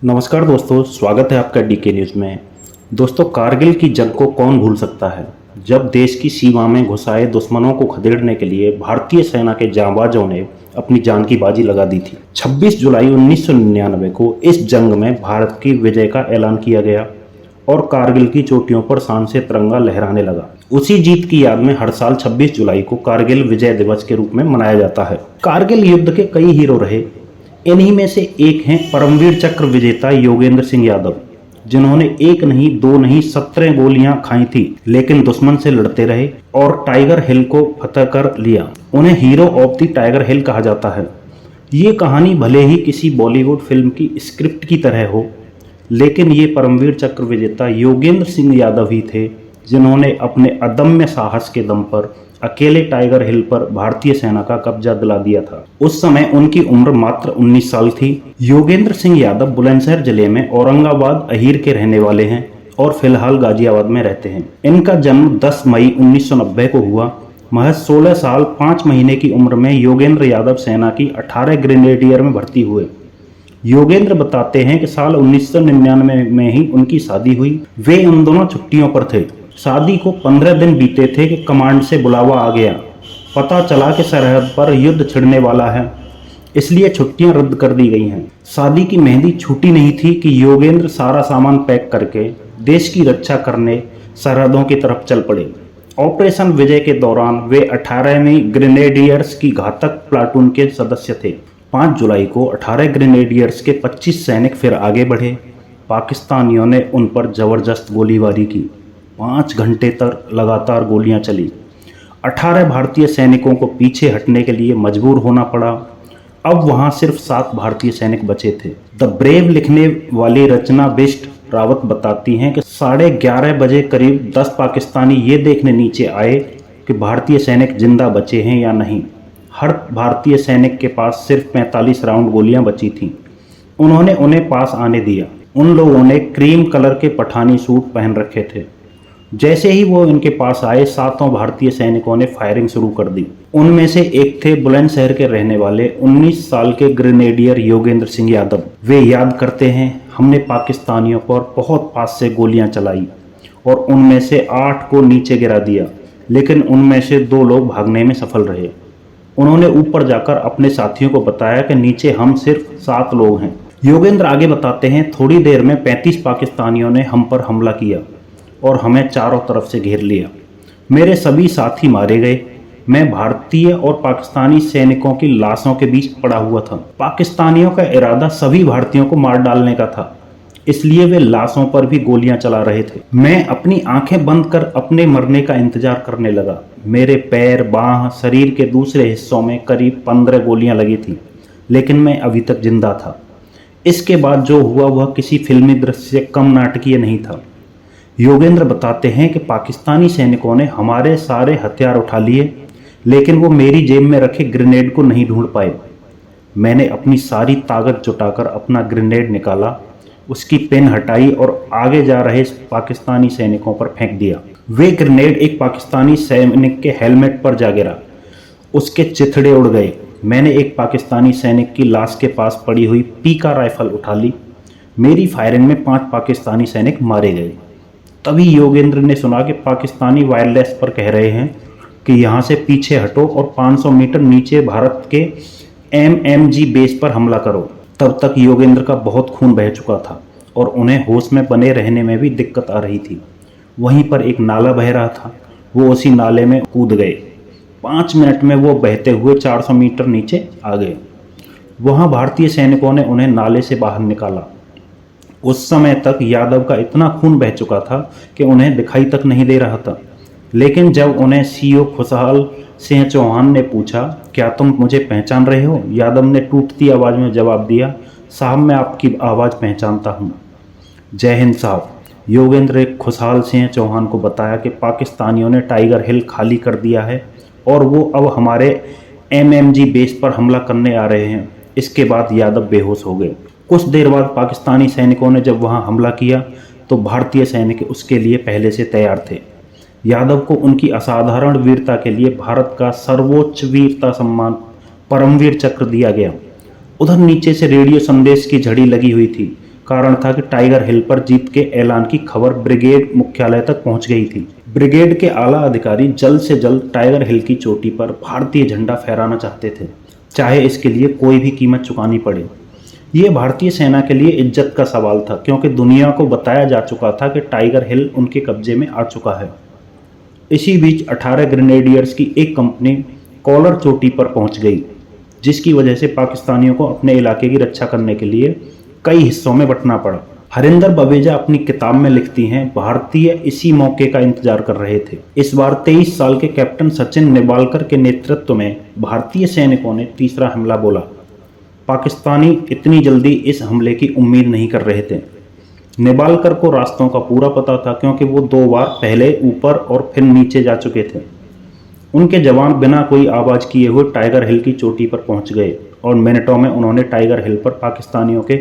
नमस्कार दोस्तों, स्वागत है आपका डीके न्यूज़ में। दोस्तों, कारगिल की जंग को कौन भूल सकता है, जब देश की सीमा में घुस आए दुश्मनों को खदेड़ने के लिए भारतीय सेना के जांबाजों ने अपनी जान की बाजी लगा दी थी। 26 जुलाई 1999 को इस जंग में भारत की विजय का ऐलान किया गया और कारगिल की चोटियों पर शान से तिरंगा लहराने लगा। उसी जीत की याद में हर साल 26 जुलाई को कारगिल विजय दिवस के रूप में मनाया जाता है। कारगिल युद्ध के कई हीरो रहे। इन्हीं में से एक हैं परमवीर चक्र विजेता योगेंद्र सिंह यादव, जिन्होंने एक नहीं, दो नहीं, 17 गोलियां खाई थी, लेकिन दुश्मन से लड़ते रहे और टाइगर हिल को फतह कर लिया। उन्हें हीरो ऑफ द टाइगर हिल कहा जाता है। ये कहानी भले ही किसी बॉलीवुड फिल्म की स्क्रिप्ट की तरह हो, लेकिन ये परमवीर चक्र विजेता योगेंद्र सिंह यादव ही थे जिन्होंने अपने अदम्य साहस के दम पर अकेले टाइगर हिल पर भारतीय सेना का कब्जा दिला दिया था। उस समय उनकी उम्र मात्र 19 साल थी। योगेंद्र सिंह यादव बुलंदशहर जिले में औरंगाबाद अहीर के रहने वाले हैं और फिलहाल गाजियाबाद में रहते हैं। इनका जन्म 10 मई 1990 को हुआ। महज 16 साल 5 महीने की उम्र में योगेंद्र यादव सेना की 18 ग्रेनेडियर में भर्ती हुए। योगेंद्र बताते हैं कि साल 1999 में ही उनकी शादी हुई। वे उन दोनों छुट्टियों पर थे। शादी को 15 दिन बीते थे कि कमांड से बुलावा आ गया। पता चला कि सरहद पर युद्ध छिड़ने वाला है, इसलिए छुट्टियां रद्द कर दी गई हैं। शादी की मेहंदी छूटी नहीं थी कि योगेंद्र सारा सामान पैक करके देश की रक्षा करने सरहदों की तरफ चल पड़े। ऑपरेशन विजय के दौरान वे 18वीं ग्रेनेडियर्स की घातक प्लाटून के सदस्य थे। 5 जुलाई को 18 ग्रेनेडियर्स के 25 सैनिक फिर आगे बढ़े। पाकिस्तानियों ने उन पर जबरदस्त गोलीबारी की। 5 घंटे तक लगातार गोलियां चली। 18 भारतीय सैनिकों को पीछे हटने के लिए मजबूर होना पड़ा। अब वहां सिर्फ 7 भारतीय सैनिक बचे थे। द ब्रेव लिखने वाली रचना बिष्ट रावत बताती हैं कि 11:30 बजे करीब 10 पाकिस्तानी ये देखने नीचे आए कि भारतीय सैनिक जिंदा बचे हैं या नहीं। हर भारतीय सैनिक के पास सिर्फ 45 राउंड गोलियां बची थीं। उन्होंने उन्हें पास आने दिया। उन लोगों ने क्रीम कलर के पठानी सूट पहन रखे थे। जैसे ही वो इनके पास आए, 7 भारतीय सैनिकों ने फायरिंग शुरू कर दी। उनमें से एक थे बुलंदशहर के रहने वाले 19 साल के ग्रेनेडियर योगेंद्र सिंह यादव। वे याद करते हैं, हमने पाकिस्तानियों पर बहुत पास से गोलियां चलाई और उनमें से 8 को नीचे गिरा दिया, लेकिन उनमें से 2 लोग भागने में सफल रहे। उन्होंने ऊपर जाकर अपने साथियों को बताया कि नीचे हम सिर्फ 7 लोग हैं। योगेंद्र आगे बताते हैं, थोड़ी देर में 35 पाकिस्तानियों ने हम पर हमला किया और हमें चारों तरफ से घेर लिया। मेरे सभी साथी मारे गए। मैं भारतीय और पाकिस्तानी सैनिकों की लाशों के बीच पड़ा हुआ था। पाकिस्तानियों का इरादा सभी भारतीयों को मार डालने का था, इसलिए वे लाशों पर भी गोलियां चला रहे थे। मैं अपनी आंखें बंद कर अपने मरने का इंतजार करने लगा। मेरे पैर, बाह, शरीर के दूसरे हिस्सों में करीब 15 गोलियां लगी थीं, लेकिन मैं अभी तक जिंदा था। इसके बाद जो हुआ वह किसी फिल्मी दृश्य से कम नाटकीय नहीं था। योगेंद्र बताते हैं कि पाकिस्तानी सैनिकों ने हमारे सारे हथियार उठा लिए, लेकिन वो मेरी जेब में रखे ग्रेनेड को नहीं ढूंढ पाए। मैंने अपनी सारी ताकत जुटाकर अपना ग्रेनेड निकाला, उसकी पिन हटाई और आगे जा रहे पाकिस्तानी सैनिकों पर फेंक दिया। वे ग्रेनेड एक पाकिस्तानी सैनिक के हेलमेट पर जा गिरा। उसके चिथड़े उड़ गए। मैंने एक पाकिस्तानी सैनिक की लाश के पास पड़ी हुई पीका राइफल उठा ली। मेरी फायरिंग में 5 पाकिस्तानी सैनिक मारे गए। तभी योगेंद्र ने सुना कि पाकिस्तानी वायरलेस पर कह रहे हैं कि यहाँ से पीछे हटो और 500 मीटर नीचे भारत के MMG बेस पर हमला करो। तब तक योगेंद्र का बहुत खून बह चुका था और उन्हें होश में बने रहने में भी दिक्कत आ रही थी। वहीं पर एक नाला बह रहा था। वो उसी नाले में कूद गए। 5 मिनट में वो बहते हुए 400 मीटर नीचे आ गए। वहाँ भारतीय सैनिकों ने उन्हें नाले से बाहर निकाला। उस समय तक यादव का इतना खून बह चुका था कि उन्हें दिखाई तक नहीं दे रहा था। लेकिन जब उन्हें CO खुशहाल सिंह चौहान ने पूछा, क्या तुम मुझे पहचान रहे हो? यादव ने टूटती आवाज़ में जवाब दिया, साहब मैं आपकी आवाज़ पहचानता हूँ। जय हिंद साहब। योगेंद्र ने खुशहाल सिंह चौहान को बताया कि पाकिस्तानियों ने टाइगर हिल खाली कर दिया है और वो अब हमारे MMG बेस पर हमला करने आ रहे हैं। इसके बाद यादव बेहोश हो गए। कुछ देर बाद पाकिस्तानी सैनिकों ने जब वहां हमला किया तो भारतीय सैनिक उसके लिए पहले से तैयार थे। यादव को उनकी असाधारण वीरता के लिए भारत का सर्वोच्च वीरता सम्मान परमवीर चक्र दिया गया। उधर नीचे से रेडियो संदेश की झड़ी लगी हुई थी। कारण था कि टाइगर हिल पर जीत के ऐलान की खबर ब्रिगेड मुख्यालय तक पहुंच गई थी। ब्रिगेड के आला अधिकारी जल्द से जल्द टाइगर हिल की चोटी पर भारतीय झंडा फहराना चाहते थे, चाहे इसके लिए कोई भी कीमत चुकानी पड़े। ये भारतीय सेना के लिए इज्जत का सवाल था, क्योंकि दुनिया को बताया जा चुका था कि टाइगर हिल उनके कब्जे में आ चुका है। इसी बीच 18 ग्रेनेडियर्स की एक कंपनी कॉलर चोटी पर पहुंच गई, जिसकी वजह से पाकिस्तानियों को अपने इलाके की रक्षा करने के लिए कई हिस्सों में बंटना पड़ा। हरिंदर बवेजा अपनी किताब में लिखती हैं, भारतीय इसी मौके का इंतजार कर रहे थे। इस बार 23 साल के कैप्टन सचिन निबालकर के नेतृत्व में भारतीय सैनिकों ने तीसरा हमला बोला। पाकिस्तानी इतनी जल्दी इस हमले की उम्मीद नहीं कर रहे थे। निबालकर को रास्तों का पूरा पता था, क्योंकि वो 2 बार पहले ऊपर और फिर नीचे जा चुके थे। उनके जवान बिना कोई आवाज़ किए हुए टाइगर हिल की चोटी पर पहुंच गए और मिनटों में उन्होंने टाइगर हिल पर पाकिस्तानियों के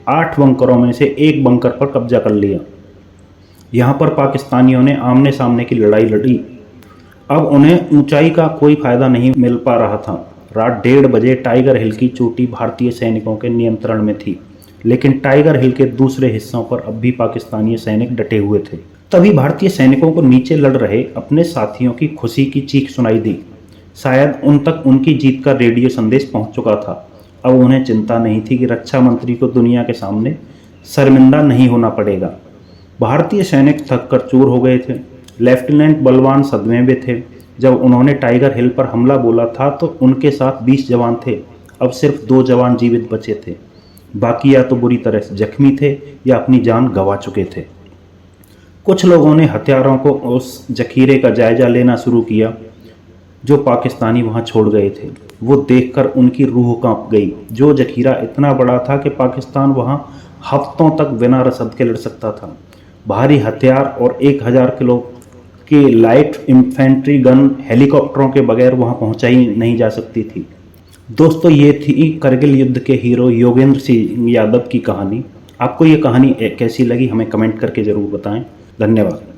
8 बंकरों में से एक बंकर पर कब्जा कर लिया। यहाँ पर पाकिस्तानियों ने आमने सामने की लड़ाई लड़ी। अब उन्हें ऊंचाई का कोई फायदा नहीं मिल पा रहा था। रात 1:30 बजे टाइगर हिल की चोटी भारतीय सैनिकों के नियंत्रण में थी, लेकिन टाइगर हिल के दूसरे हिस्सों पर अब भी पाकिस्तानी सैनिक डटे हुए थे। तभी भारतीय सैनिकों को नीचे लड़ रहे अपने साथियों की खुशी की चीख सुनाई दी। शायद उन तक उनकी जीत का रेडियो संदेश पहुंच चुका था। अब उन्हें चिंता नहीं थी कि रक्षा मंत्री को दुनिया के सामने शर्मिंदा नहीं होना पड़ेगा। भारतीय सैनिक थक कर चूर हो गए थे। लेफ्टिनेंट बलवान सदमे में थे। जब उन्होंने टाइगर हिल पर हमला बोला था तो उनके साथ 20 जवान थे। अब सिर्फ 2 जवान जीवित बचे थे, बाकी या तो बुरी तरह से जख्मी थे या अपनी जान गंवा चुके थे। कुछ लोगों ने हथियारों को उस जखीरे का जायजा लेना शुरू किया जो पाकिस्तानी वहां छोड़ गए थे। वो देखकर उनकी रूह कांप गई। जो जखीरा इतना बड़ा था कि पाकिस्तान वहां हफ्तों तक बिना रसद के लड़ सकता था। भारी हथियार और 1000 किलो की लाइट इन्फेंट्री गन हेलीकॉप्टरों के बगैर वहां पहुंचाई नहीं जा सकती थी। दोस्तों, ये थी करगिल युद्ध के हीरो योगेंद्र सिंह यादव की कहानी। आपको ये कहानी कैसी लगी हमें कमेंट करके ज़रूर बताएं। धन्यवाद।